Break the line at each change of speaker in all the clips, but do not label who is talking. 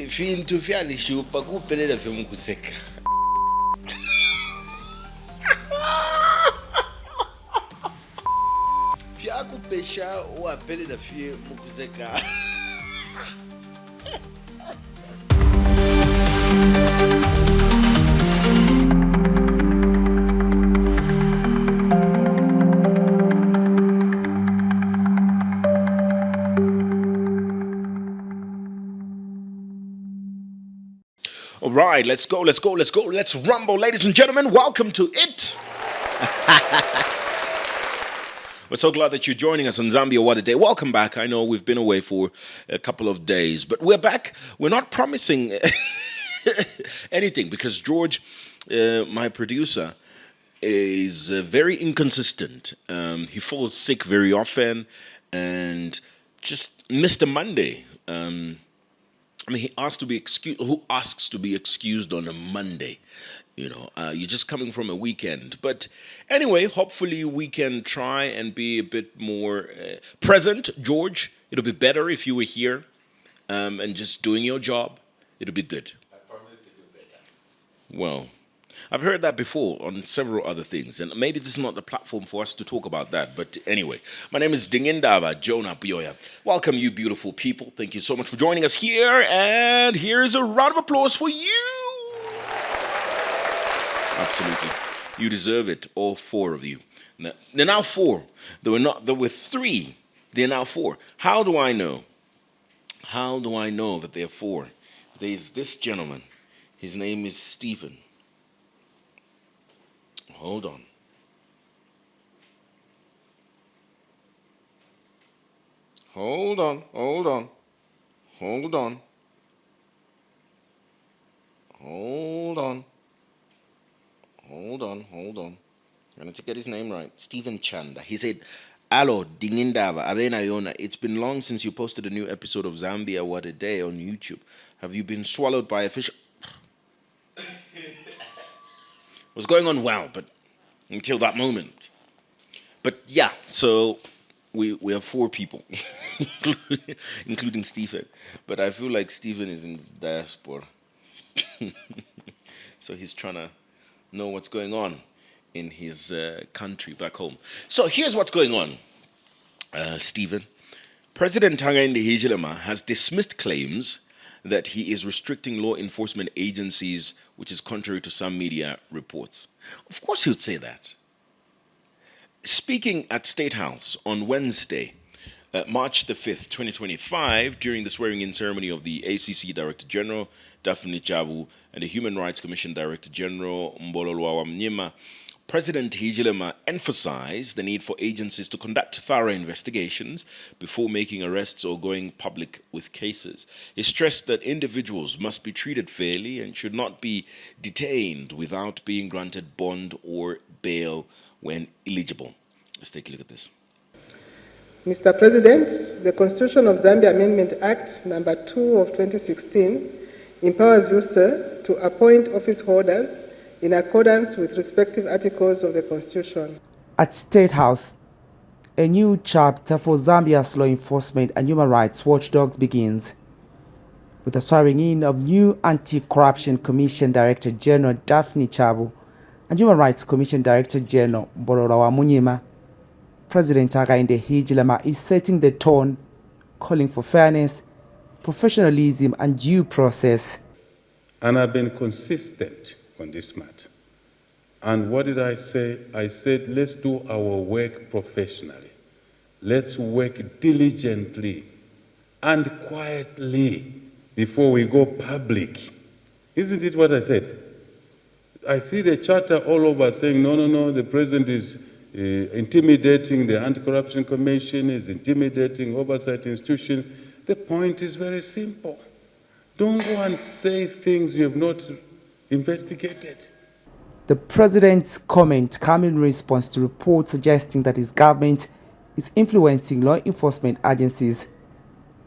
Fintu fiali shupa kupelela fye mukuseka. Fyakupesha wapelela fye mukuseka. All right, let's go. Let's rumble, ladies and gentlemen. Welcome to it. We're so glad that you're joining us on Zambia. What a day. Welcome back. I know we've been away for a couple of days, but we're back. We're not promising anything because George, my producer, is very inconsistent. He falls sick very often and just missed a Monday. He asked to be excused. Who asks to be excused on a Monday? You know, you're just coming from a weekend. But anyway, hopefully we can try and be a bit more present. George, it'll be better if you were here and just doing your job. It'll be good.
I promise to do better.
Well, I've heard that before on several other things, and maybe this is not the platform for us to talk about that. But anyway, my name is Dingindaba Jonah Buyoya. Welcome, you beautiful people. Thank you so much for joining us here, and here's a round of applause for you. Absolutely, you deserve it, all four of you. Now, they're now four. There were three. They're now four. How do I know? How do I know that they're four? There's this gentleman. His name is Stephen. Hold on. Hold on. I'm going to get his name right. Stephen Chanda. He said, "Allo, Dingindaba Jonah. It's been long since you posted a new episode of Zambia What a Day on YouTube. Have you been swallowed by a fish?" Was going on well, but until that moment. But yeah, so we have four people, including Stephen. But I feel like Stephen is in diaspora. So he's trying to know what's going on in his country back home. So here's what's going on, Stephen. President Hakainde Hichilema has dismissed claims that he is restricting law enforcement agencies, which is contrary to some media reports. Of course he would say that. Speaking at State House on Wednesday, March the 5th, 2025, during the swearing-in ceremony of the ACC Director General, Daphne Chabu, and the Human Rights Commission Director General, Mbololwa Mnyima, President Hichilema emphasized the need for agencies to conduct thorough investigations before making arrests or going public with cases. He stressed that individuals must be treated fairly and should not be detained without being granted bond or bail when eligible. Let's take a look at this.
Mr. President, the Constitution of Zambia Amendment Act number 2 of 2016 empowers you, sir, to appoint office holders in accordance with respective articles of the Constitution.
At State House, a new chapter for Zambia's law enforcement and human rights watchdogs begins, with the swearing-in of new Anti-Corruption Commission Director General Daphne Chabu and Human Rights Commission Director General Mbololwa Mnyima. President Hakainde Hichilema is setting the tone, calling for fairness, professionalism and due process.
And I've been consistent on this matter. And what did I say? I said, let's do our work professionally. Let's work diligently and quietly before we go public. Isn't it what I said? I see the charter all over saying, no, the president is intimidating the Anti-Corruption Commission, is intimidating oversight institutions. The point is very simple. Don't go and say things you have not investigated.
The president's comment came in response to reports suggesting that his government is influencing law enforcement agencies,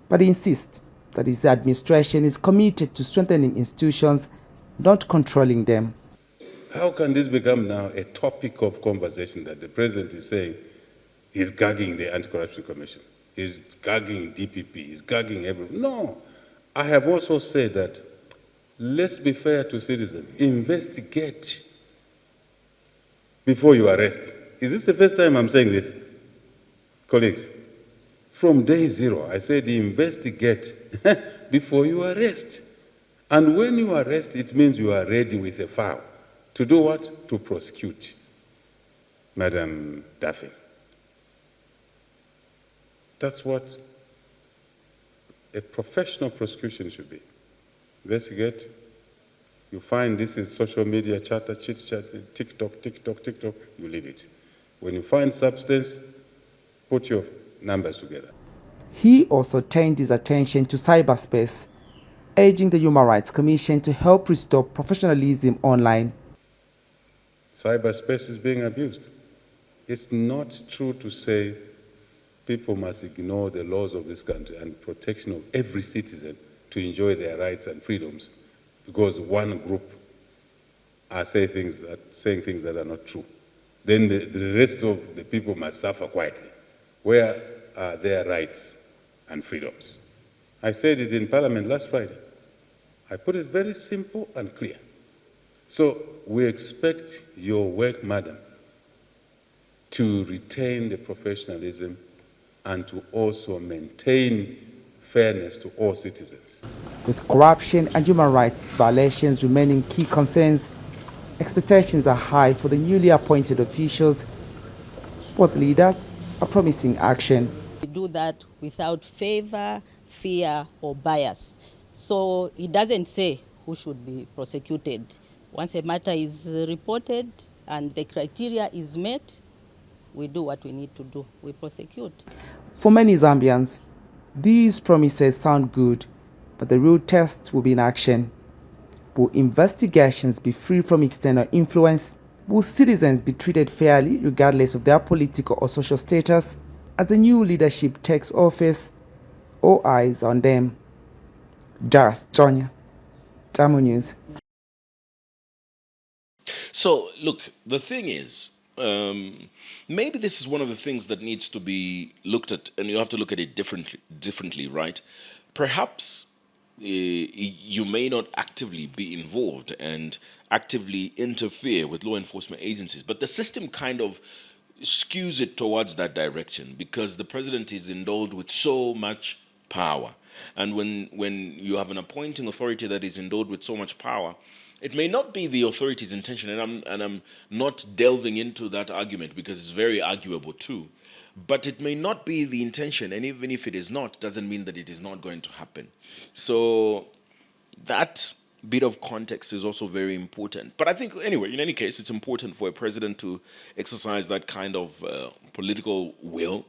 but he insists that his administration is committed to strengthening institutions, not controlling them.
How can this become now a topic of conversation that the president is saying He's gagging the Anti-Corruption Commission. He's gagging DPP. He's gagging everyone. No. I have also said that let's be fair to citizens. Investigate before you arrest. Is this the first time I'm saying this? Colleagues, from day zero, I said investigate before you arrest. And when you arrest, it means you are ready with a file. To do what? To prosecute. Madam Duffy. That's what a professional prosecution should be. Investigate. You find this is social media chatter, chit-chat, TikTok, you leave it. When you find substance, put your numbers together.
He also turned his attention to cyberspace, urging the Human Rights Commission to help restore professionalism online.
Cyberspace is being abused. It's not true to say people must ignore the laws of this country and protection of every citizen to enjoy their rights and freedoms because one group are saying things that are not true. Then the rest of the people must suffer quietly. Where are their rights and freedoms? I said it in Parliament last Friday. I put it very simple and clear. So we expect your work, madam, to retain the professionalism and to also maintain fairness to all citizens.
With corruption and human rights violations remaining key concerns, expectations are high for the newly appointed officials. Both leaders are promising action.
We do that without favor, fear, or bias. So it doesn't say who should be prosecuted. Once a matter is reported and the criteria is met, we do what we need to do. We prosecute.
For many Zambians, these promises sound good, but the real test will be in action. Will investigations be free from external influence? Will citizens be treated fairly regardless of their political or social status? As the new leadership takes office, all eyes on them. Jaras Jonya, Tamu News.
So, look, the thing is, maybe this is one of the things that needs to be looked at, and you have to look at it differently, right? Perhaps you may not actively be involved and actively interfere with law enforcement agencies, but the system kind of skews it towards that direction because the president is endowed with so much power. And when you have an appointing authority that is endowed with so much power, it may not be the authority's intention, and I'm not delving into that argument because it's very arguable too. But it may not be the intention, and even if it is not, doesn't mean that it is not going to happen. So that bit of context is also very important. But I think, anyway, in any case, it's important for a president to exercise that kind of political will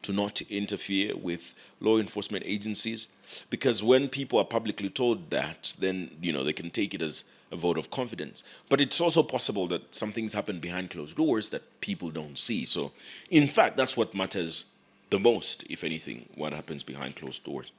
to not interfere with law enforcement agencies, because when people are publicly told that, then they can take it as a vote of confidence. But it's also possible that some things happen behind closed doors that people don't see. So, in fact, that's what matters the most, if anything, what happens behind closed doors.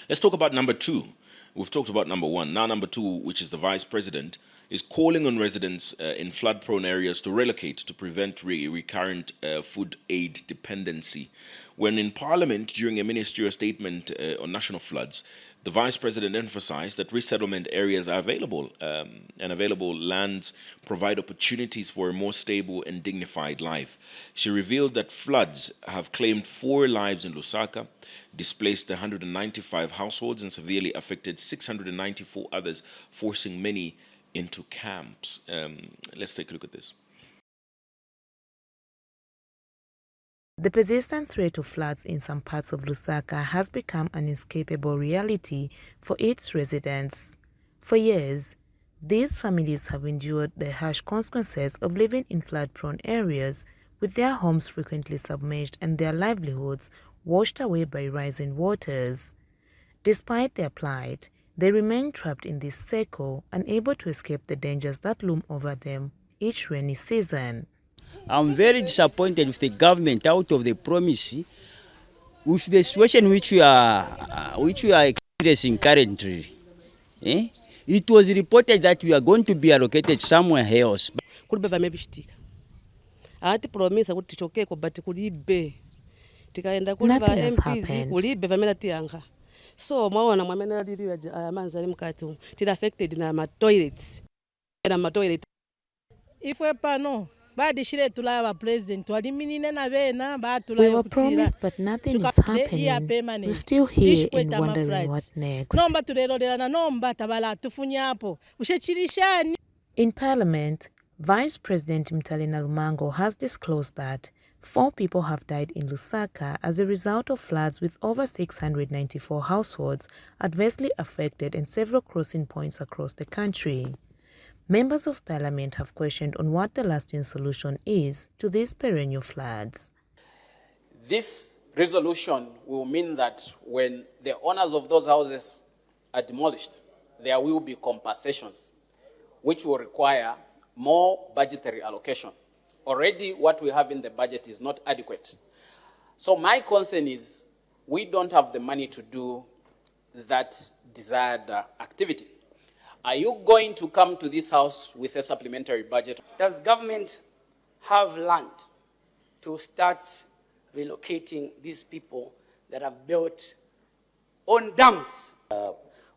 Let's talk about number two. We've talked about number one. Now number two, which is the vice president, is calling on residents in flood-prone areas to relocate to prevent recurrent food aid dependency. When in Parliament during a ministerial statement on national floods, the vice president emphasized that resettlement areas are available and available lands provide opportunities for a more stable and dignified life. She revealed that floods have claimed 4 lives in Lusaka, displaced 195 households, and severely affected 694 others, forcing many into camps. Let's take a look at this.
The persistent threat of floods in some parts of Lusaka has become an inescapable reality for its residents. For years, these families have endured the harsh consequences of living in flood-prone areas, with their homes frequently submerged and their livelihoods washed away by rising waters. Despite their plight, they remain trapped in this circle, unable to escape the dangers that loom over them each rainy season.
I'm very disappointed with the government out of the promise with the situation which we are experiencing currently. It was reported that we are going to be allocated somewhere else.
Atipromisa kuti tichokeko but kulibe. Tikaenda kuli
Nothing
va
has
MPs
happened.
kulibe vamene tiyankha. So mwaona mwamene aliliwa amanzi ali mkati umu. Tili affected na ma toilets. Na ma toilet.
Ifwe pano badishire tulaba president waliminine na bena
We
batulayo
were
kutira.
promised, but nothing is happening. We're still here and wondering what next.
Nomba tulelolera na nomba tabala tufunyapo. Ushechirishani.
In Parliament, Vice President Mtalina Lumango has disclosed that 4 people have died in Lusaka as a result of floods, with over 694 households adversely affected and several crossing points across the country. Members of Parliament have questioned on what the lasting solution is to these perennial floods.
This resolution will mean that when the owners of those houses are demolished, there will be compensations, which will require more budgetary allocation. Already what we have in the budget is not adequate. So my concern is we don't have the money to do that desired activity. Are you going to come to this house with a supplementary budget?
Does government have land to start relocating these people that are built on dams?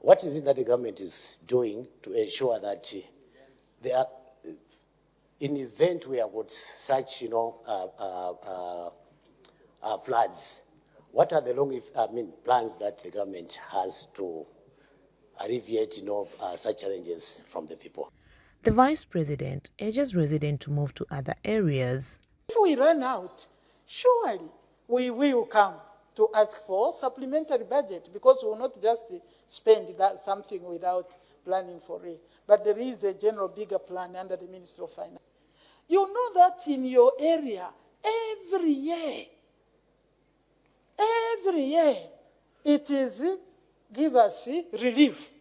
What is it that the government is doing to ensure that they are, in event we have got such, floods, what are the plans that the government has to alleviate, such challenges from the people?
The Vice President urges residents to move to other areas.
If we run out, surely we will come to ask for supplementary budget, because we will not just spend that something without planning for it. But there is a general bigger plan under the Ministry of Finance. You know that in your area, every year, it is give us relief.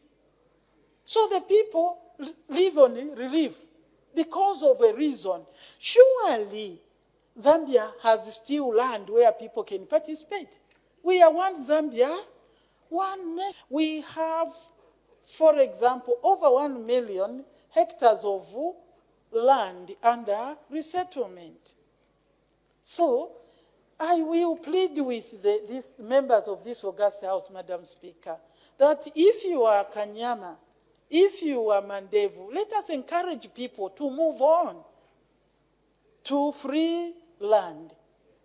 So the people live on relief because of a reason. Surely Zambia has still land where people can participate. We are one Zambia, one nation. We have, for example, over 1 million hectares of land under resettlement. So I will plead with these members of this august House, Madam Speaker, that if you are Kanyama, if you are Mandevu, let us encourage people to move on to free land.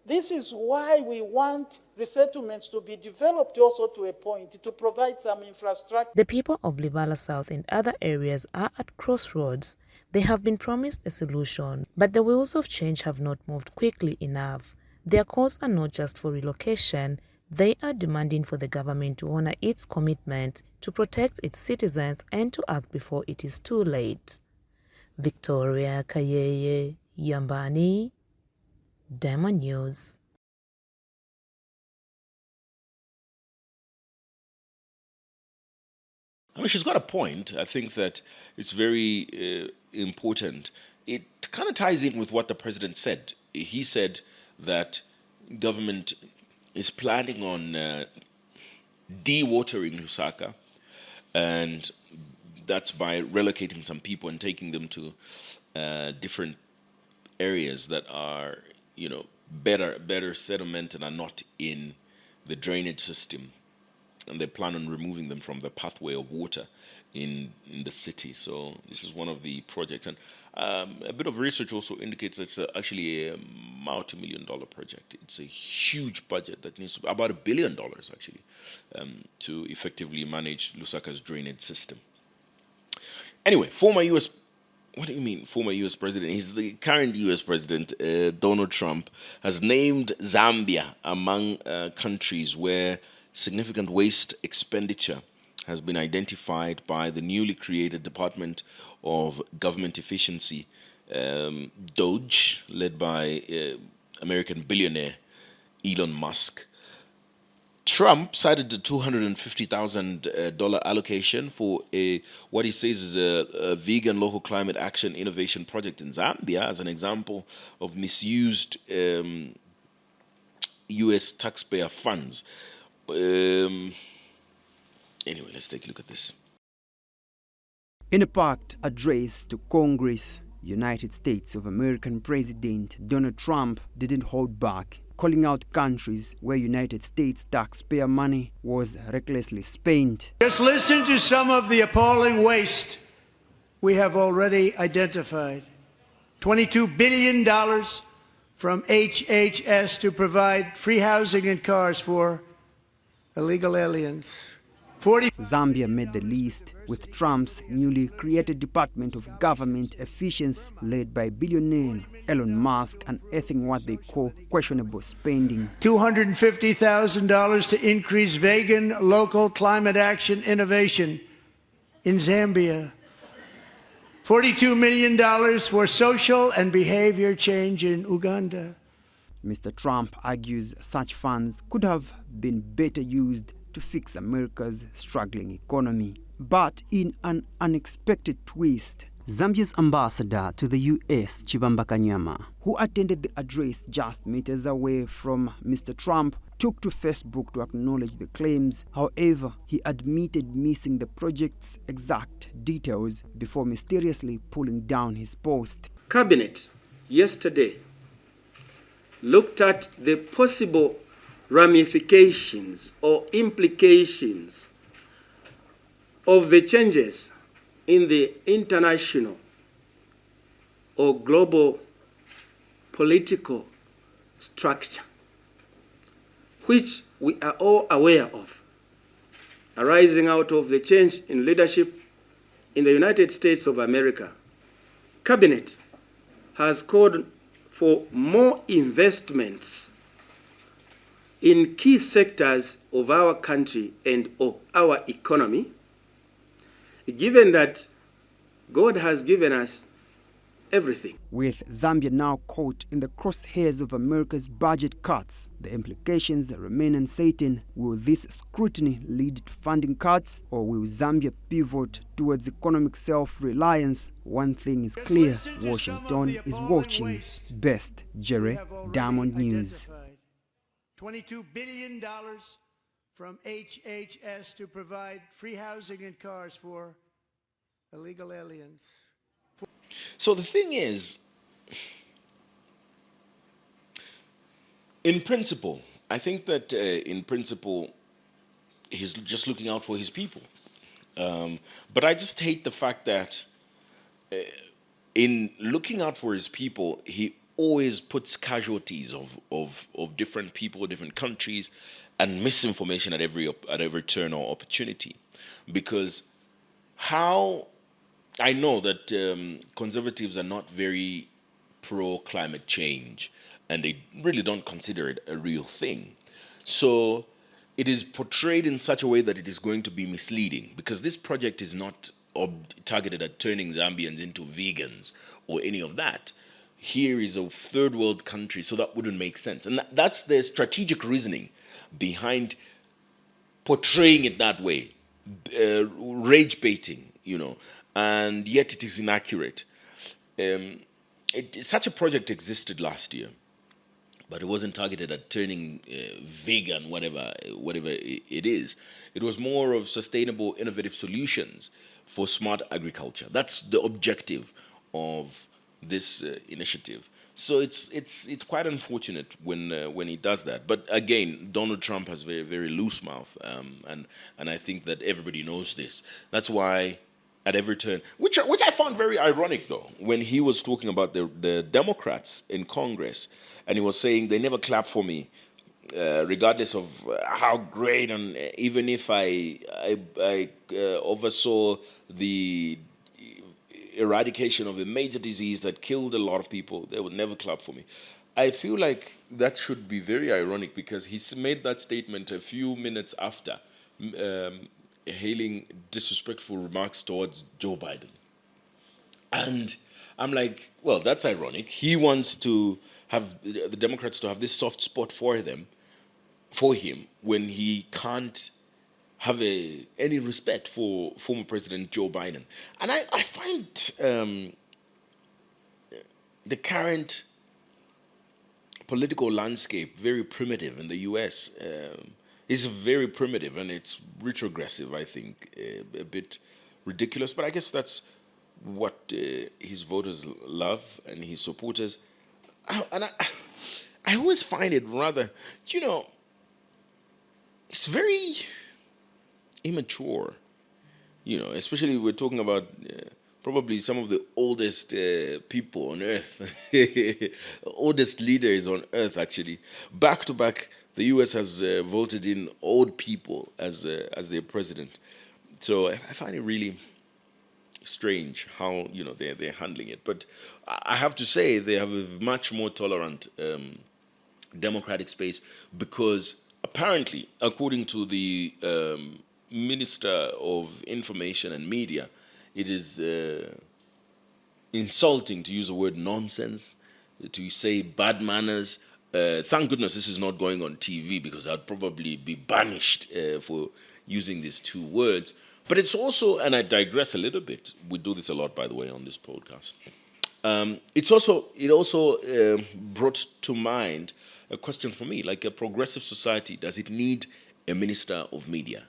This is why we want resettlements to be developed also to a point to provide some infrastructure.
The people of Libala South and other areas are at crossroads. They have been promised a solution, but the wheels of change have not moved quickly enough. Their calls are not just for relocation. They are demanding for the government to honor its commitment to protect its citizens and to act before it is too late. Victoria Kayeye, Yambani, Diamond News.
I mean, she's got a point. I think that it's very important. It kind of ties in with what the president said. He said that government is planning on dewatering Lusaka, and that's by relocating some people and taking them to different areas that are, better settlement and are not in the drainage system. And they plan on removing them from the pathway of water in the city. So this is one of the projects. And a bit of research also indicates that it's actually a multi-million-dollar project. It's a huge budget that needs about $1 billion, actually, to effectively manage Lusaka's drainage system. Anyway, former U.S. What do you mean, former U.S. president? He's the current U.S. president, Donald Trump, has named Zambia among countries where significant waste expenditure has been identified by the newly created Department of Government Efficiency, DOGE, led by American billionaire Elon Musk. Trump cited the $250,000 allocation for what he says is a vegan local climate action innovation project in Zambia as an example of misused U.S. taxpayer funds. Anyway, let's take a look at this.
In a packed address to Congress United States of American President Donald Trump didn't hold back, calling out countries where United States taxpayer money was recklessly spent.
Just listen to some of the appalling waste we have already identified. $22 billion from HHS to provide free housing and cars for illegal aliens.
Zambia made the list with Trump's newly created Department of Government Efficiency led by billionaire Elon Musk unearthing what they call questionable spending.
$250,000 to increase vegan local climate action innovation in Zambia. $42 million for social and behavior change in Uganda.
Mr. Trump argues such funds could have been better used to fix America's struggling economy. But in an unexpected twist, Zambia's ambassador to the US, Chibamba Kanyama, who attended the address just meters away from Mr. Trump, took to Facebook to acknowledge the claims. However, he admitted missing the project's exact details before mysteriously pulling down his post.
Cabinet yesterday looked at the possible ramifications or implications of the changes in the international or global political structure, which we are all aware of, arising out of the change in leadership in the United States of America. Cabinet has called for more investments in key sectors of our country and of our economy, given that God has given us everything.
With Zambia now caught in the crosshairs of America's budget cuts, the implications remain uncertain. Will this scrutiny lead to funding cuts, or will Zambia pivot towards economic self-reliance? One thing is clear, Washington is watching. Best, Jerry, Diamond News.
$22 billion from HHS to provide free housing and cars for illegal aliens.
So the thing is, in principle, I think that in principle, he's just looking out for his people. But I just hate the fact that in looking out for his people, he always puts casualties of different people, different countries, and misinformation at every turn or opportunity. Because how I know that conservatives are not very pro-climate change, and they really don't consider it a real thing. So it is portrayed in such a way that it is going to be misleading, because this project is not targeted at turning Zambians into vegans or any of that. Here is a third world country, so that wouldn't make sense. And that's the strategic reasoning behind portraying it that way, rage baiting, and yet it is inaccurate. Such a project existed last year, but it wasn't targeted at turning vegan, whatever it is. It was more of sustainable, innovative solutions for smart agriculture. That's the objective of this initiative. So it's quite unfortunate when he does that. But again, Donald Trump has very, very loose mouth, and I think that everybody knows this. That's why at every turn, which I found very ironic though, when he was talking about the Democrats in Congress, and he was saying they never clap for me, regardless of how great, and even if I oversaw the eradication of a major disease that killed a lot of people, they would never clap for me. I feel like that should be very ironic, because he made that statement a few minutes after hailing disrespectful remarks towards Joe Biden. And I'm like, well, that's ironic. He wants to have the Democrats to have this soft spot for him, when he can't have any respect for former President Joe Biden. And I find the current political landscape very primitive in the U.S. It's very primitive, and it's retrogressive, I think, a bit ridiculous. But I guess that's what his voters love and his supporters. I always find it rather, it's very immature, especially we're talking about probably some of the oldest people on earth, oldest leaders on earth, actually. Back to back, the US has voted in old people as their president. So I find it really strange how they're handling it. But I have to say they have a much more tolerant democratic space, because apparently, according to the Minister of Information and Media, it is insulting to use the word nonsense, to say bad manners. Thank goodness this is not going on TV, because I'd probably be banished for using these two words. But it's also, and I digress a little bit, we do this a lot, by the way, on this podcast. It also brought to mind a question for me, like a progressive society, does it need a minister of media?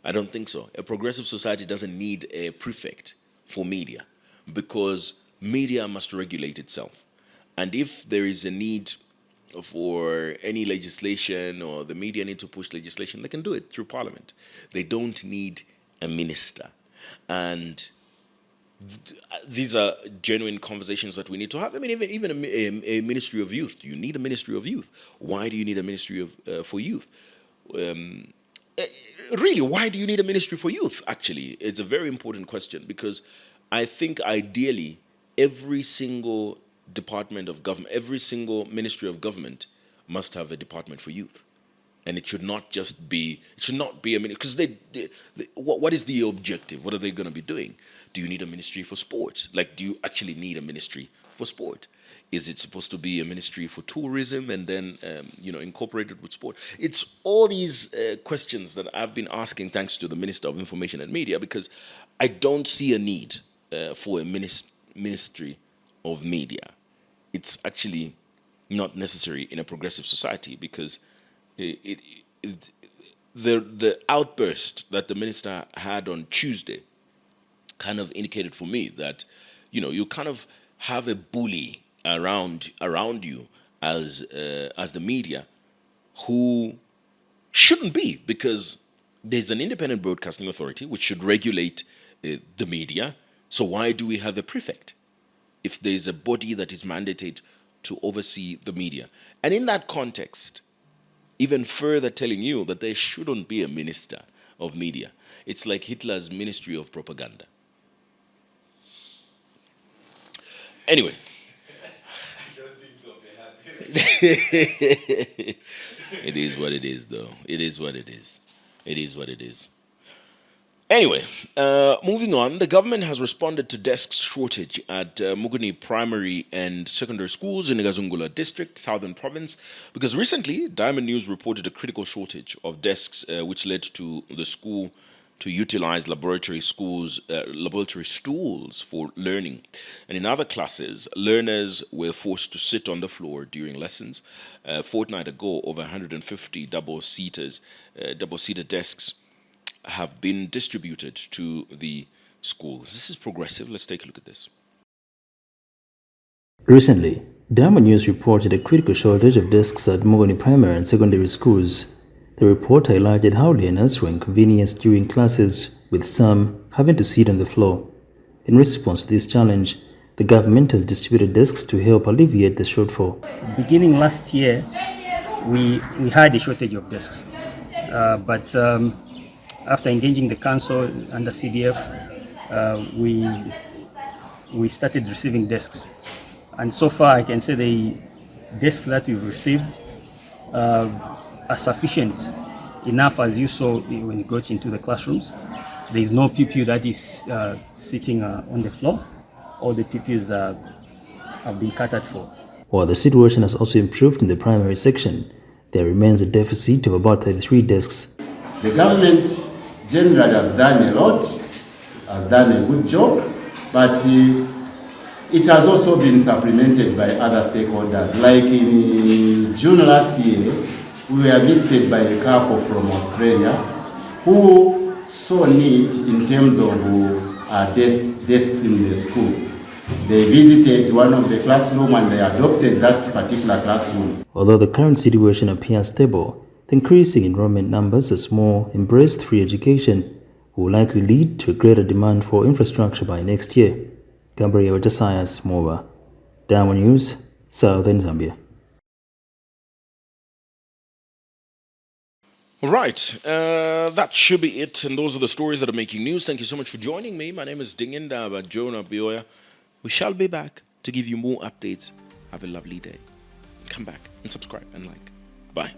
I don't think so. A progressive society doesn't need a prefect for media, because media must regulate itself. And if there is a need for any legislation, or the media need to push legislation, they can do it through parliament. They don't need a minister. And these are genuine conversations that we need to have. I mean, even a ministry of youth. You need a ministry of youth. Why do you need a ministry for youth? Really, why do you need a ministry for youth? Actually, it's a very important question, because I think ideally every single department of government, every single ministry of government must have a department for youth. And it should not just be, it should not be a ministry, because what is the objective? What are they going to be doing? Do you need a ministry for sport? Like, do you actually need a ministry for sport? Is it supposed to be a ministry for tourism and then, incorporated with sport? It's all these questions that I've been asking thanks to the Minister of Information and Media, because I don't see a need for a ministry of media. It's actually not necessary in a progressive society, because the outburst that the minister had on Tuesday kind of indicated for me that, you kind of have a bully around you as the media, who shouldn't be, because there's an independent broadcasting authority which should regulate the media. So why do we have a prefect if there's a body that is mandated to oversee the media? And in that context, even further telling you that there shouldn't be a minister of media. It's like Hitler's Ministry of Propaganda. Anyway. It is what it is, though. It is what it is. It is what it is. Anyway, moving on, the government has responded to desk shortage at Muguni Primary and Secondary Schools in Gazungula District, Southern Province, because recently Diamond News reported a critical shortage of desks, which led to the school to utilize laboratory stools for learning. And in other classes, learners were forced to sit on the floor during lessons. A fortnight ago, over 150 double-seater desks have been distributed to the schools. This is progressive. Let's take a look at this.
Recently, Diamond News reported a critical shortage of desks at Mogoni primary and secondary schools. The report highlighted how learners were inconvenienced during classes, with some having to sit on the floor. In response to this challenge, the government has distributed desks to help alleviate the shortfall.
Beginning last year, we had a shortage of desks, but after engaging the council under CDF, we started receiving desks. And so far, I can say the desks that we've received are sufficient enough, as you saw when you got into the classrooms. There is no pupil that is sitting on the floor. All the pupils have been catered for.
While the situation has also improved in the primary section, there remains a deficit of about 33 desks.
The government generally has done a lot, has done a good job, but it has also been supplemented by other stakeholders. Like in June last year, we were visited by a couple from Australia who saw need in terms of desk desks in the school. They visited one of the classrooms and they adopted that particular classroom.
Although the current situation appears stable, the increasing enrollment numbers as more embraced free education will likely lead to a greater demand for infrastructure by next year. Gabriel Jasias Mova, Diamond News, Southern Zambia.
All right, that should be it. And those are the stories that are making news. Thank you so much for joining me. My name is Dingindaba Jonah Buyoya. We shall be back to give you more updates. Have a lovely day. Come back and subscribe and like. Bye.